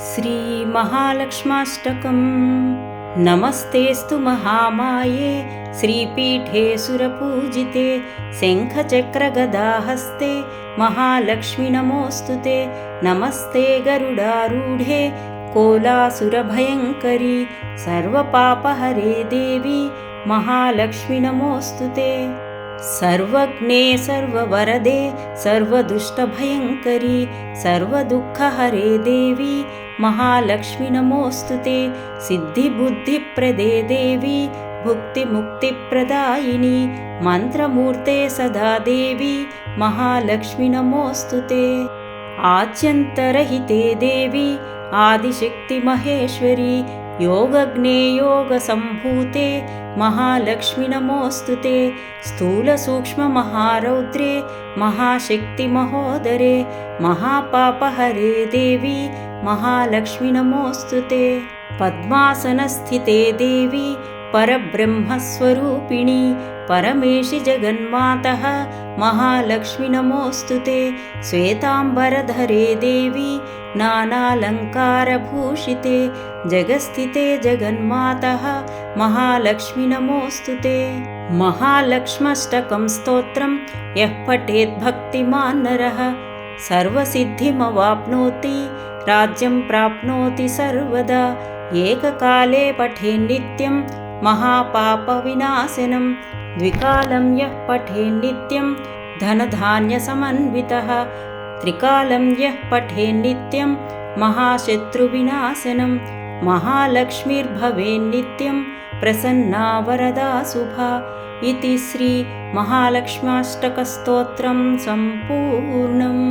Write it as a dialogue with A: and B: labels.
A: श्रीमहालक्ष्माष्टकम्। नमस्तेऽस्तु महामाये श्रीपीठे सुरपूजिते शङ्खचक्रगदाहस्ते महालक्ष्मि नमोऽस्तु ते। नमस्ते गरुडारूढे कोलासुरभयङ्करी सर्वपापहरे देवी महालक्ष्मि नमोऽस्तु ते। सर्वज्ञे सर्ववरदे सर्वदुष्टभयङ्करी सर्वदुःखहरे देवी महालक्ष्मि नमोऽस्तु ते। सिद्धिबुद्धिप्रदे देवी भुक्तिमुक्तिप्रदायिनी मन्त्रमूर्ते सदा देवी महालक्ष्मि नमोऽस्तु ते। आद्यन्तरहिते देवी आदिशक्ति महेश्वरी योगज्ञे योगसम्भूते महालक्ष्मि नमोऽस्तु ते। स्थूलसूक्ष्ममहारौद्रे महाशक्तिमहोदरे महापापहरे देवी महालक्ष्मि नमोऽस्तु ते। पद्मासनस्थिते देवी परब्रह्मस्वरूपिणी परमेशि जगन्मातः महालक्ष्मि नमोऽस्तु ते। श्वेताम्बरधरे देवी नानालङ्कारभूषिते जगस्थिते जगन्मातः महालक्ष्मि नमोऽस्तु ते। महालक्ष्माष्टकं स्तोत्रं यः पठेत् भक्तिमान् नरः सर्वसिद्धिमवाप्नोति राज्यं प्राप्नोति सर्वदा। एककाले पठेन्नित्यं महापापविनाशनं द्विकालं यः पठेन्नित्यं धनधान्यसमन्वितः त्रिकालं यः पठेन्नित्यं महाशत्रुविनाशनं महालक्ष्मीर्भवेन्नित्यं प्रसन्ना वरदा शुभा। इति श्री महालक्ष्माष्टकस्तोत्रं सम्पूर्णम्।